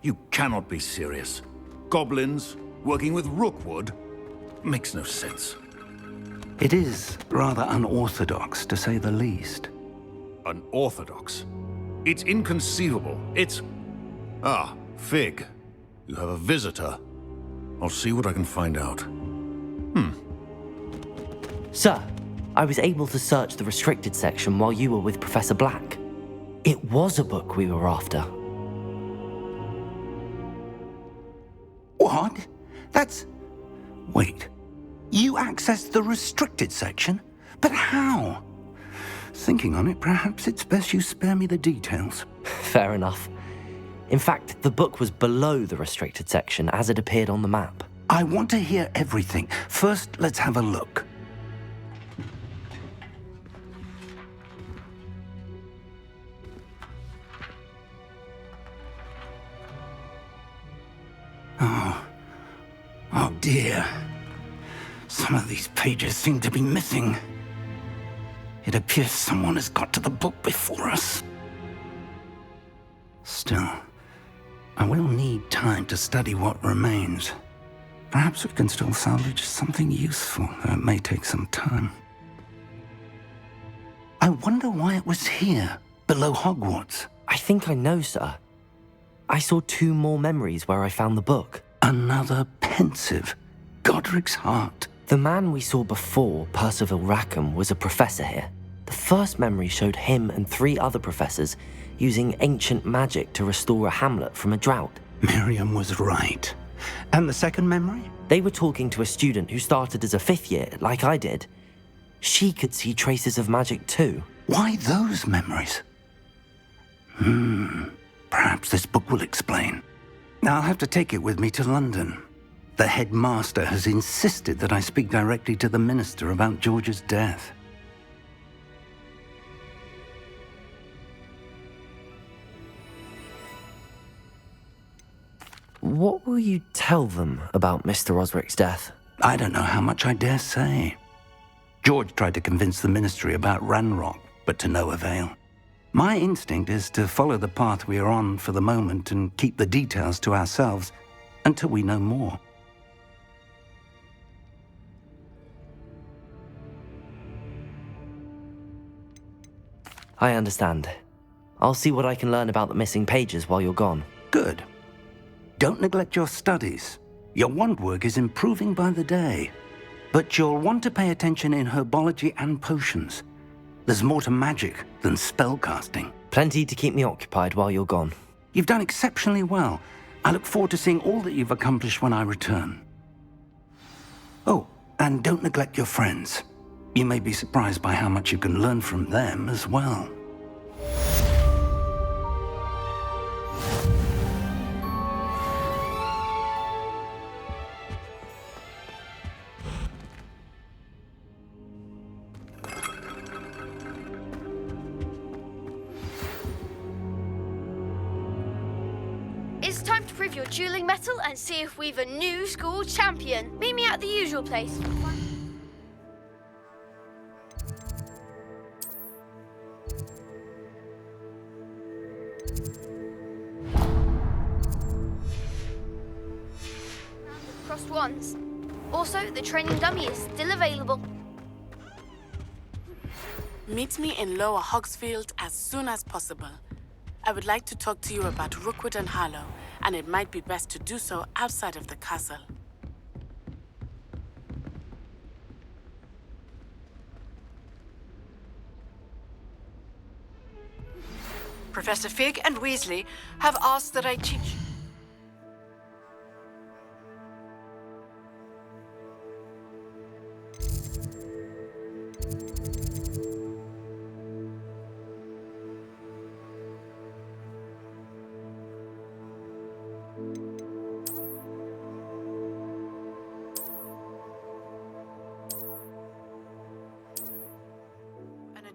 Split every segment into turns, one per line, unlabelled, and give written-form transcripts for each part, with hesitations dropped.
You cannot be serious. Goblins working with Rookwood? Makes no sense.
It is rather unorthodox, to say the least.
Unorthodox? It's inconceivable. It's... Ah, Fig. You have a visitor. I'll see what I can find out.
Sir, I was able to search the restricted section while you were with Professor Black. It was a book we were after.
What? That's... Wait. You accessed the restricted section? But how? Thinking on it, perhaps it's best you spare me the details.
Fair enough. In fact, the book was below the restricted section as it appeared on the map.
I want to hear everything. First, let's have a look. Oh dear. Some of these pages seem to be missing. It appears someone has got to the book before us. Still, I will need time to study what remains. Perhaps we can still salvage something useful, though it may take some time. I wonder why it was here, below Hogwarts.
I think I know, sir. I saw 2 more memories where I found the book.
Another pensive. Godric's heart.
The man we saw before, Percival Rackham, was a professor here. The first memory showed him and 3 other professors using ancient magic to restore a hamlet from a drought.
Miriam was right. And the second memory?
They were talking to a student who started as a 5th year, like I did. She could see traces of magic too.
Why those memories? Perhaps this book will explain. I'll have to take it with me to London. The headmaster has insisted that I speak directly to the minister about George's death.
What will you tell them about Mr. Osric's death?
I don't know how much I dare say. George tried to convince the ministry about Ranrock, but to no avail. My instinct is to follow the path we are on for the moment and keep the details to ourselves until we know more.
I understand. I'll see what I can learn about the missing pages while you're gone.
Good. Don't neglect your studies. Your wand work is improving by the day. But you'll want to pay attention in herbology and potions. There's more to magic than spellcasting.
Plenty to keep me occupied while you're gone.
You've done exceptionally well. I look forward to seeing all that you've accomplished when I return. Oh, and don't neglect your friends. You may be surprised by how much you can learn from them as well.
It's time to prove your dueling mettle and see if we've a new school champion. Meet me at the usual place. Crossed wands. Also, the training dummy is still available.
Meet me in Lower Hogsfield as soon as possible. I would like to talk to you about Rookwood and Harlow, and it might be best to do so outside of the castle.
Professor Fig and Weasley have asked that I teach.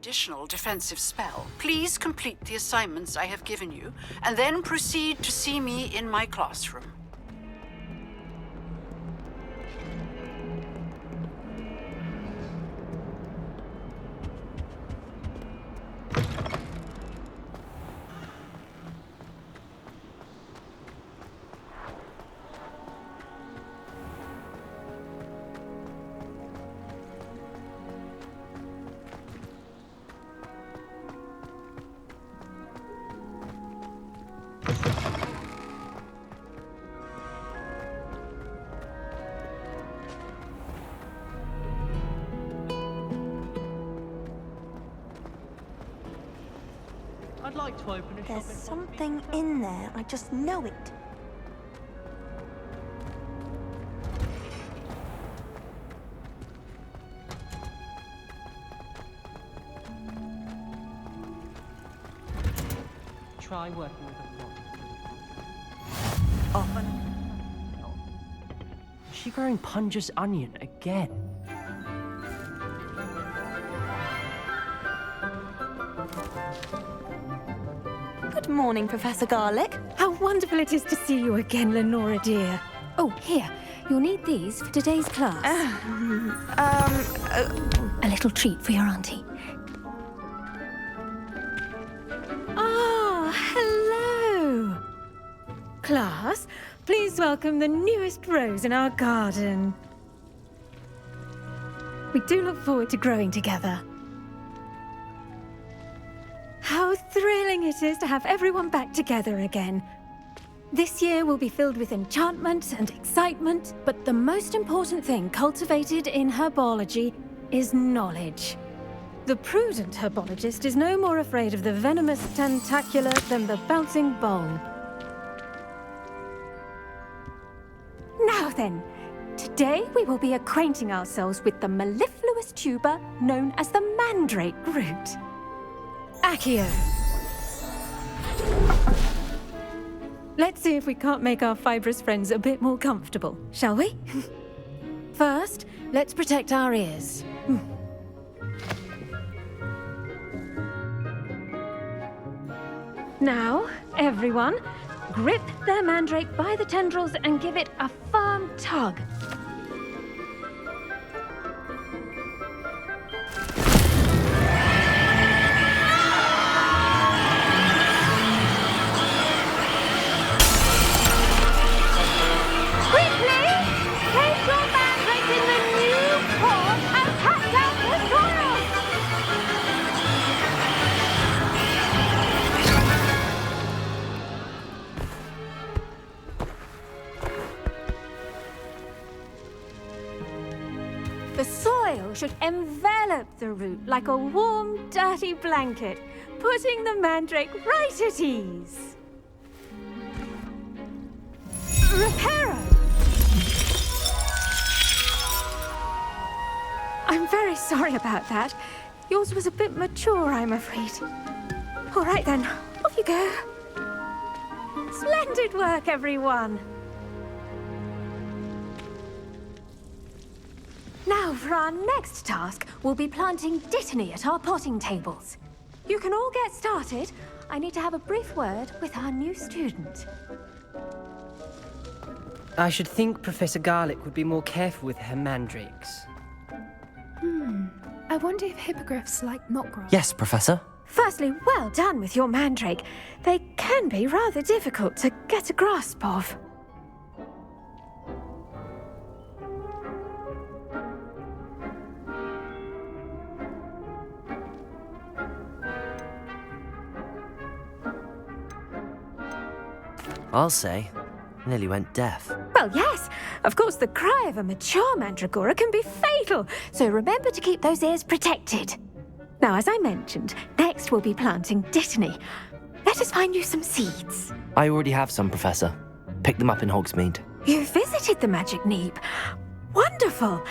Additional defensive spell. Please complete the assignments I have given you, and then proceed to see me in my classroom.
to open a
There's
shop in
something in there, I just know it.
Try working with a plot.
Often.
Is she growing Punja's onion again?
Good morning, Professor Garlic.
How wonderful it is to see you again, Lenora dear. Oh, here. You'll need these for today's class. A little treat for your auntie. Ah, hello. Class, please welcome the newest rose in our garden. We do look forward to growing together. How thrilling it is to have everyone back together again. This year will be filled with enchantment and excitement, but the most important thing cultivated in herbology is knowledge. The prudent herbologist is no more afraid of the venomous tentacula than the bouncing bowl. Now then, today we will be acquainting ourselves with the mellifluous tuber known as the mandrake root. Accio. Let's see if we can't make our fibrous friends a bit more comfortable, shall we? First, let's protect our ears. Now, everyone, grip their mandrake by the tendrils and give it a firm tug. The soil should envelop the root like a warm, dirty blanket, putting the mandrake right at ease. Reparo! I'm very sorry about that. Yours was a bit mature, I'm afraid. All right then, off you go. Splendid work, everyone. Now, for our next task, we'll be planting Dittany at our potting tables. You can all get started. I need to have a brief word with our new student.
I should think Professor Garlic would be more careful with her mandrakes.
I wonder if hippogriffs like knotgrass.
Yes, Professor.
Firstly, well done with your mandrake. They can be rather difficult to get a grasp of.
I'll say, nearly went deaf.
Well, yes. Of course, the cry of a mature mandragora can be fatal, so remember to keep those ears protected. Now, as I mentioned, next we'll be planting Dittany. Let us find you some seeds.
I already have some, Professor. Pick them up in Hogsmeade.
You visited the Magic Neep. Wonderful.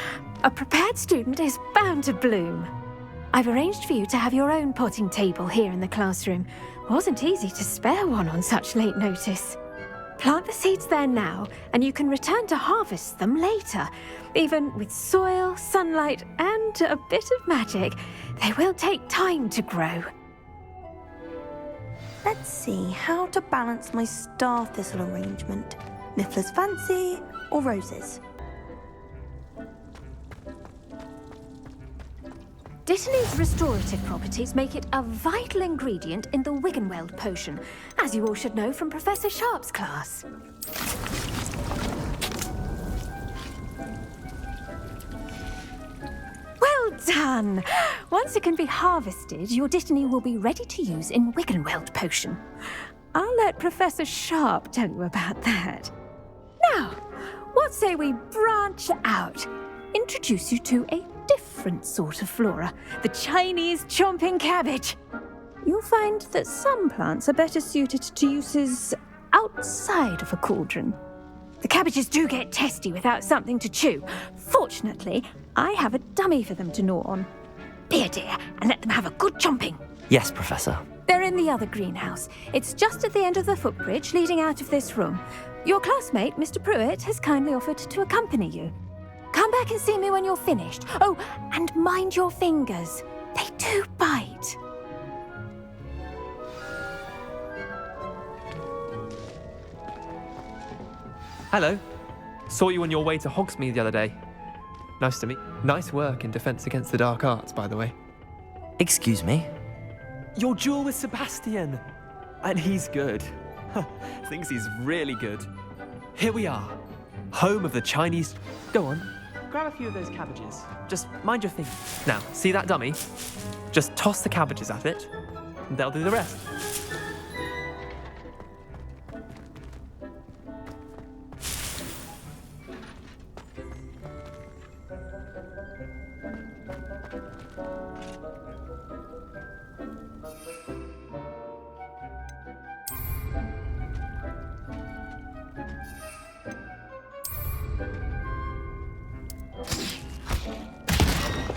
A prepared student is bound to bloom. I've arranged for you to have your own potting table here in the classroom. Wasn't easy to spare one on such late notice. Plant the seeds there now, and you can return to harvest them later. Even with soil, sunlight, and a bit of magic, they will take time to grow.
Let's see how to balance my star thistle arrangement. Niffler's fancy or roses?
Dittany's restorative properties make it a vital ingredient in the Wiggenweld potion, as you all should know from Professor Sharp's class. Well done! Once it can be harvested, your Dittany will be ready to use in Wiggenweld potion. I'll let Professor Sharp tell you about that. Now, what say we branch out? Introduce you to a different sort of flora, the Chinese chomping cabbage. you'll find that some plants are better suited to uses outside of a cauldron. The cabbages do get testy without something to chew. Fortunately, I have a dummy for them to gnaw on. Be a dear and let them have a good chomping.
Yes, Professor.
They're in the other greenhouse. It's just at the end of the footbridge leading out of this room. Your classmate, Mr. Pruitt, has kindly offered to accompany you. Come back and see me when you're finished. Oh, and mind your fingers. They do bite.
Hello. Saw you on your way to Hogsmeade the other day. Nice to meet. Nice work in Defense Against the Dark Arts, by the way.
Excuse me?
Your duel with Sebastian. And he's good. Thinks he's really good. Here we are. Home of the Chinese... Go on. Grab a few of those cabbages. Just mind your fingers. Now, see that dummy? Just toss the cabbages at it, and they'll do the rest.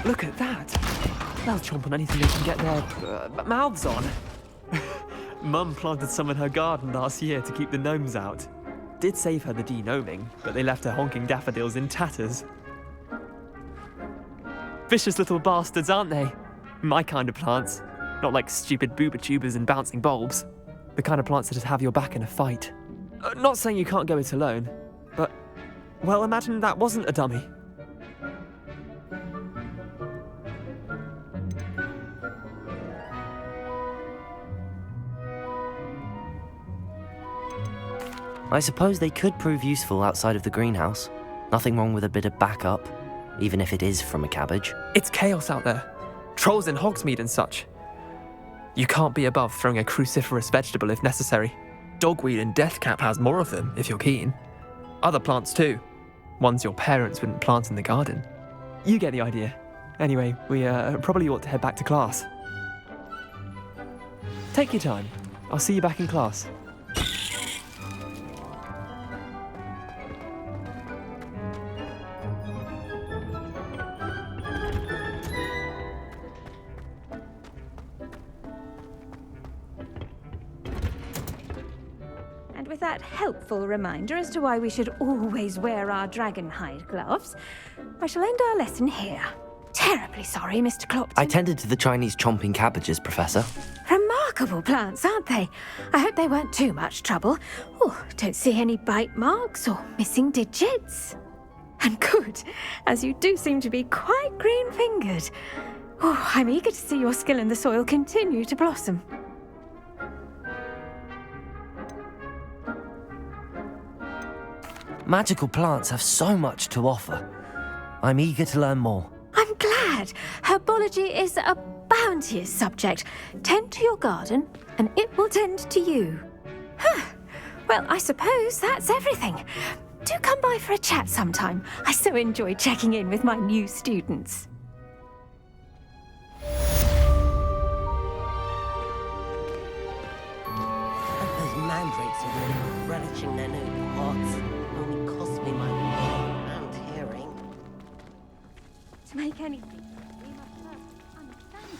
Look at that! They'll chomp on anything they can get their mouths on. Mum planted some in her garden last year to keep the gnomes out. Did save her the de-gnoming, but they left her honking daffodils in tatters. Vicious little bastards, aren't they? My kind of plants. Not like stupid booba tubers and bouncing bulbs. The kind of plants that just have your back in a fight. Not saying you can't go it alone, but... well, imagine that wasn't a dummy.
I suppose they could prove useful outside of the greenhouse. Nothing wrong with a bit of backup, even if it is from a cabbage.
It's chaos out there. Trolls in Hogsmeade and such. You can't be above throwing a cruciferous vegetable if necessary. Dogweed and deathcap has more of them, if you're keen. Other plants too. Ones your parents wouldn't plant in the garden. You get the idea. Anyway, we probably ought to head back to class. Take your time. I'll see you back in class.
With that helpful reminder as to why we should always wear our dragon hide gloves, I shall end our lesson here. Terribly sorry, Mr. Clopton.
I tended to the Chinese chomping cabbages, Professor.
Remarkable plants, aren't they? I hope they weren't too much trouble. Oh, don't see any bite marks or missing digits. And good, as you do seem to be quite green-fingered. Oh, I'm eager to see your skill in the soil continue to blossom.
Magical plants have so much to offer. I'm eager to learn more.
I'm glad. Herbology is a bounteous subject. Tend to your garden, and it will tend to you. Well, I suppose that's everything. Do come by for a chat sometime. I so enjoy checking in with my new students.
Those mandrakes are really relishing their new pots. Only cost me my brain and hearing.
To make anything, we must first understand it.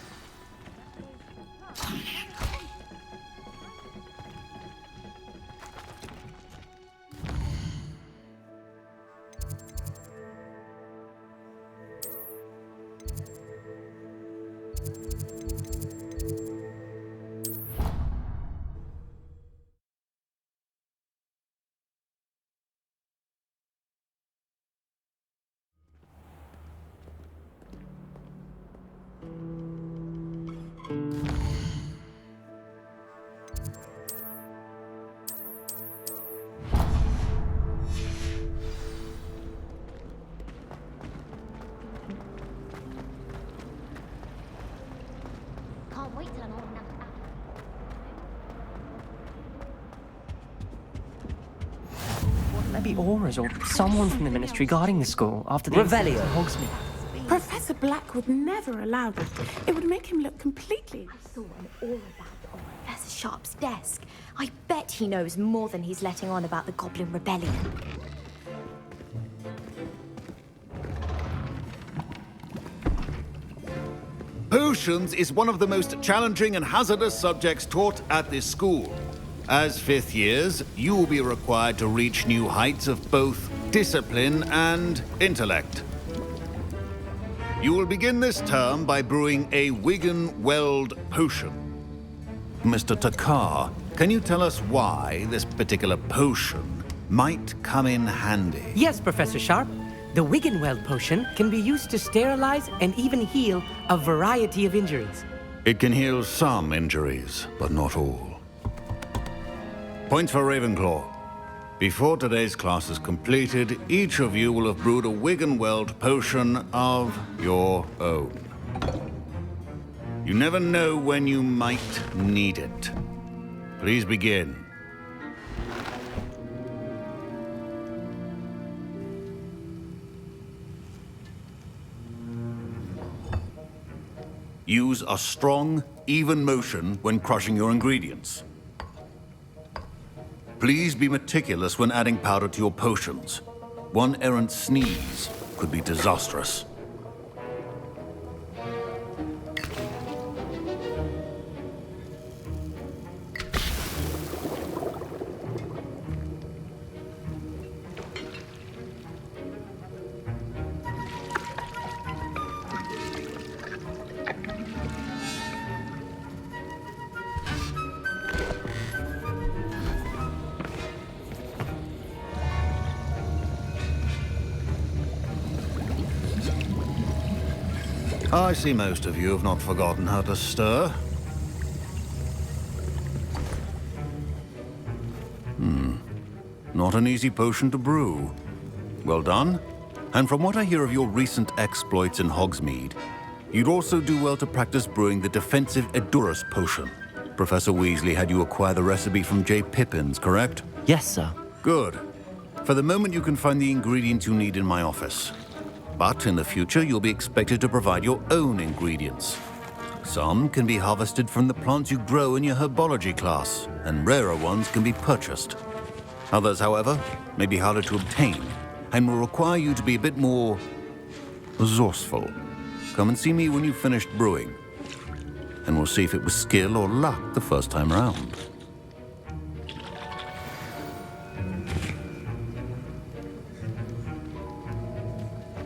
Maybe Aura's or someone from the Ministry guarding the school after the
Revelio.
Hogsmeade.
Professor Black would never allow that. It would make him look completely...
I saw an aura bag on Professor Sharp's desk. I bet he knows more than he's letting on about the Goblin Rebellion.
Potions is one of the most challenging and hazardous subjects taught at this school. As fifth years, you will be required to reach new heights of both discipline and intellect. You will begin this term by brewing a Wiggen-Weld potion. Mr. Takar, can you tell us why this particular potion might come in handy?
Yes, Professor Sharp. The Wiggen-Weld potion can be used to sterilize and even heal a variety of injuries.
It can heal some injuries, but not all. Point for Ravenclaw. Before today's class is completed, each of you will have brewed a Wiggen-Weld potion of your own. You never know when you might need it. Please begin. Use a strong, even motion when crushing your ingredients. Please be meticulous when adding powder to your potions. One errant sneeze could be disastrous. I see most of you have not forgotten how to stir. Not an easy potion to brew. Well done. And from what I hear of your recent exploits in Hogsmeade, you'd also do well to practice brewing the defensive Edurus potion. Professor Weasley had you acquire the recipe from J. Pippins, correct?
Yes, sir.
Good. For the moment, you can find the ingredients you need in my office. But in the future, you'll be expected to provide your own ingredients. Some can be harvested from the plants you grow in your herbology class, and rarer ones can be purchased. Others, however, may be harder to obtain, and will require you to be a bit more resourceful. Come and see me when you've finished brewing, and we'll see if it was skill or luck the first time round.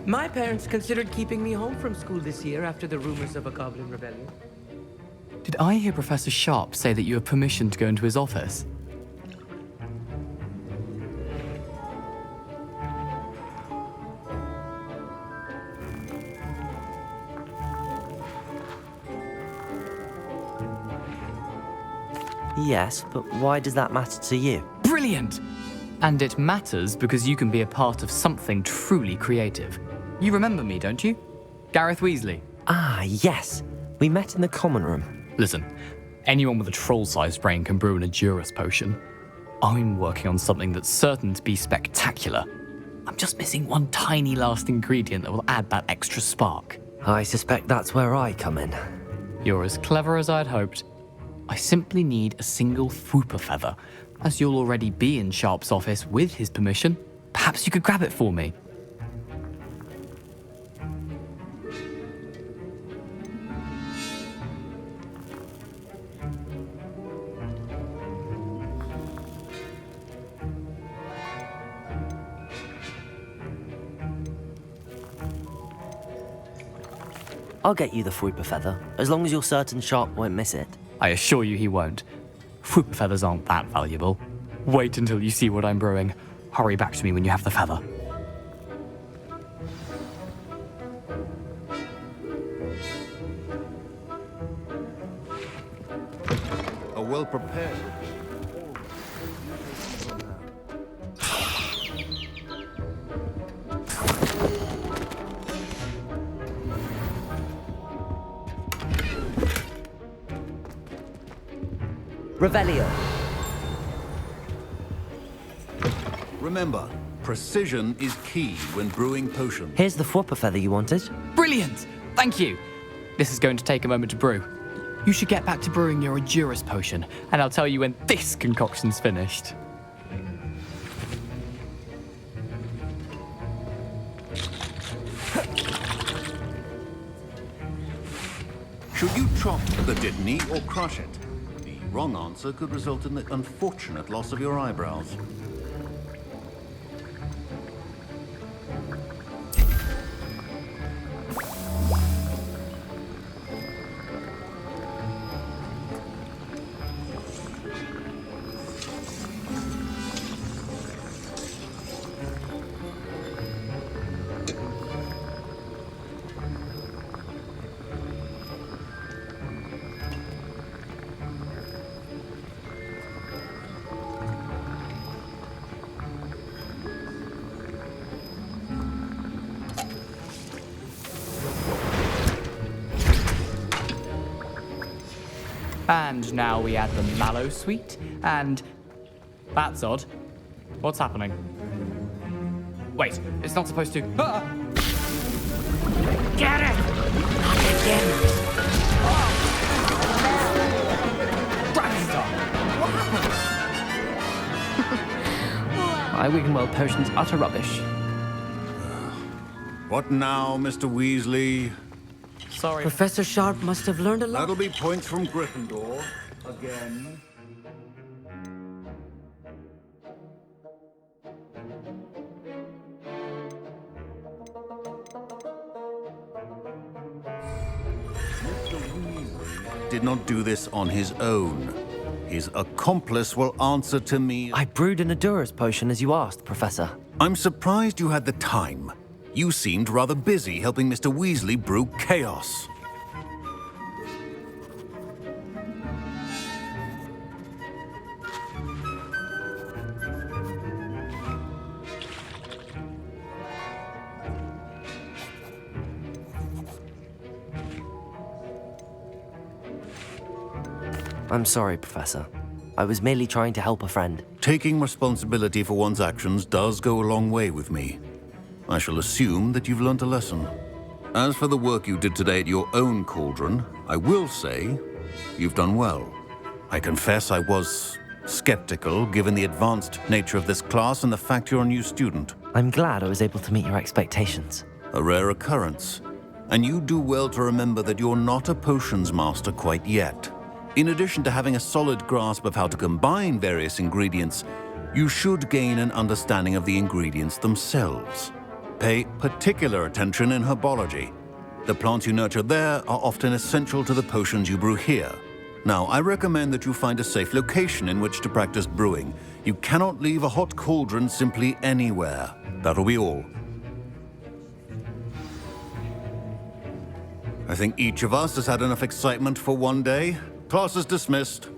My parents considered keeping me home from school this year after the rumors of a Goblin Rebellion.
Did I hear Professor Sharp say that you have permission to go into his office?
Yes, but why does that matter to you?
Brilliant! And it matters because you can be a part of something truly creative. You remember me, don't you? Gareth Weasley.
Ah, yes. We met in the common room.
Listen, anyone with a troll-sized brain can brew an Edurus potion. I'm working on something that's certain to be spectacular. I'm just missing one tiny last ingredient that will add that extra spark.
I suspect that's where I come in.
You're as clever as I'd hoped. I simply need a single Fwooper feather. As you'll already be in Sharp's office with his permission, perhaps you could grab it for me.
I'll get you the Fwooper feather, as long as you're certain Sharp won't miss it.
I assure you he won't. Fwooper feathers aren't that valuable. Wait until you see what I'm brewing. Hurry back to me when you have the feather.
A well-prepared...
Revelio.
Remember, precision is key when brewing potions.
Here's the Fwooper feather you wanted.
Brilliant! Thank you. This is going to take a moment to brew. You should get back to brewing your Endurance potion, and I'll tell you when this concoction's finished.
Should you chop the Dittany or crush it? The wrong answer could result in the unfortunate loss of your eyebrows.
And now we add the mallow sweet, and... That's odd. What's happening? Wait, it's not supposed to... Ah!
Get it! Not again!
My Wiggenweld potion's utter rubbish.
What now, Mr. Weasley?
Sorry.
Professor Sharp must have learned a lot.
That'll be points from Gryffindor. Again. Mr. Weasley did not do this on his own. His accomplice will answer to me.
I brewed an Endurance potion as you asked, Professor.
I'm surprised you had the time. You seemed rather busy helping Mr. Weasley brew chaos.
I'm sorry, Professor. I was merely trying to help a friend.
Taking responsibility for one's actions does go a long way with me. I shall assume that you've learnt a lesson. As for the work you did today at your own cauldron, I will say you've done well. I confess I was skeptical, given the advanced nature of this class and the fact you're a new student.
I'm glad I was able to meet your expectations.
A rare occurrence. And you do well to remember that you're not a potions master quite yet. In addition to having a solid grasp of how to combine various ingredients, you should gain an understanding of the ingredients themselves. Pay particular attention in herbology. The plants you nurture there are often essential to the potions you brew here. Now, I recommend that you find a safe location in which to practice brewing. You cannot leave a hot cauldron simply anywhere. That'll be all. I think each of us has had enough excitement for one day. Class is dismissed.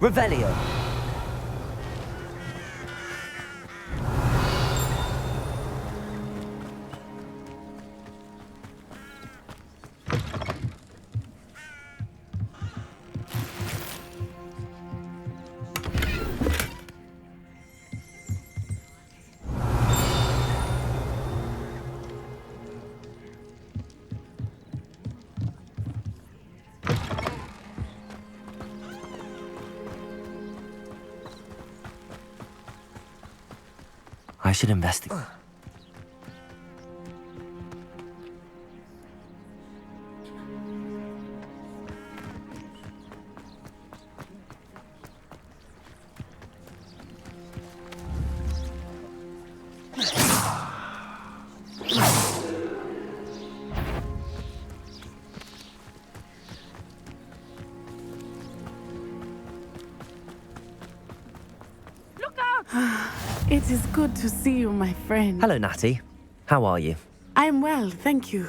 Revelio. I should investigate.
It is good to see you, my friend.
Hello, Natty. How are you?
I'm well, thank you.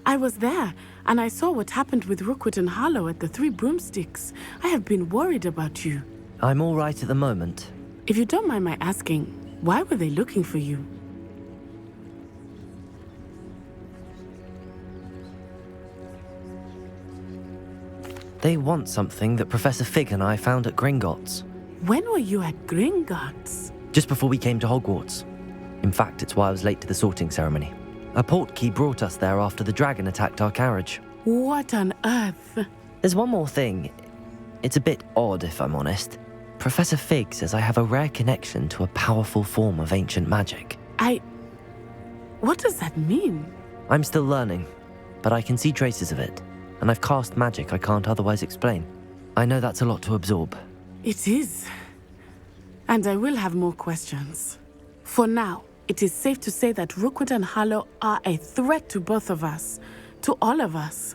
I was there, and I saw what happened with Rookwood and Harlow at the Three Broomsticks. I have been worried about you.
I'm all right at the moment.
If you don't mind my asking, why were they looking for you?
They want something that Professor Fig and I found at Gringotts.
When were you at Gringotts?
Just before we came to Hogwarts. In fact, it's why I was late to the sorting ceremony. A portkey brought us there after the dragon attacked our carriage.
What on earth?
There's one more thing. It's a bit odd, if I'm honest. Professor Fig says I have a rare connection to a powerful form of ancient magic.
What does that mean?
I'm still learning, but I can see traces of it, and I've cast magic I can't otherwise explain. I know that's a lot to absorb.
It is. And I will have more questions. For now, it is safe to say that Rookwood and Harlow are a threat to both of us, to all of us,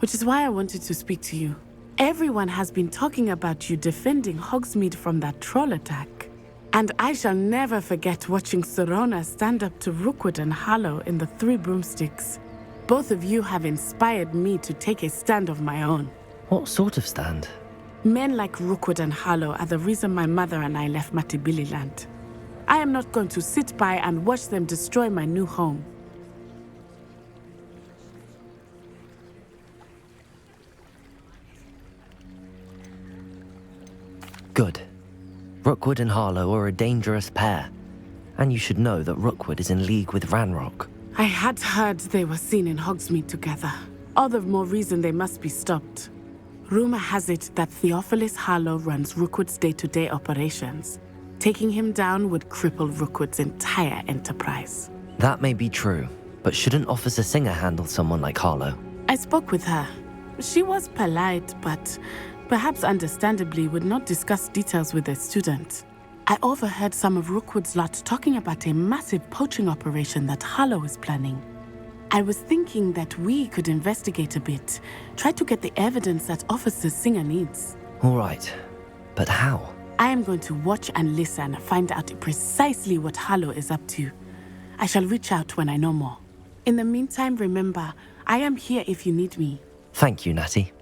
which is why I wanted to speak to you. Everyone has been talking about you defending Hogsmeade from that troll attack. And I shall never forget watching Sorona stand up to Rookwood and Harlow in the Three Broomsticks. Both of you have inspired me to take a stand of my own.
What sort of stand?
Men like Rookwood and Harlow are the reason my mother and I left Matibililand. I am not going to sit by and watch them destroy my new home.
Good. Rookwood and Harlow are a dangerous pair. And you should know that Rookwood is in league with Ranrock.
I had heard they were seen in Hogsmeade together. All the more reason they must be stopped. Rumor has it that Theophilus Harlow runs Rookwood's day-to-day operations. Taking him down would cripple Rookwood's entire enterprise.
That may be true, but shouldn't Officer Singer handle someone like Harlow?
I spoke with her. She was polite, but perhaps understandably would not discuss details with a student. I overheard some of Rookwood's lot talking about a massive poaching operation that Harlow is planning. I was thinking that we could investigate a bit, try to get the evidence that Officer Singer needs.
All right, but how?
I am going to watch and listen, find out precisely what Harlow is up to. I shall reach out when I know more. In the meantime, remember, I am here if you need me.
Thank you, Natty.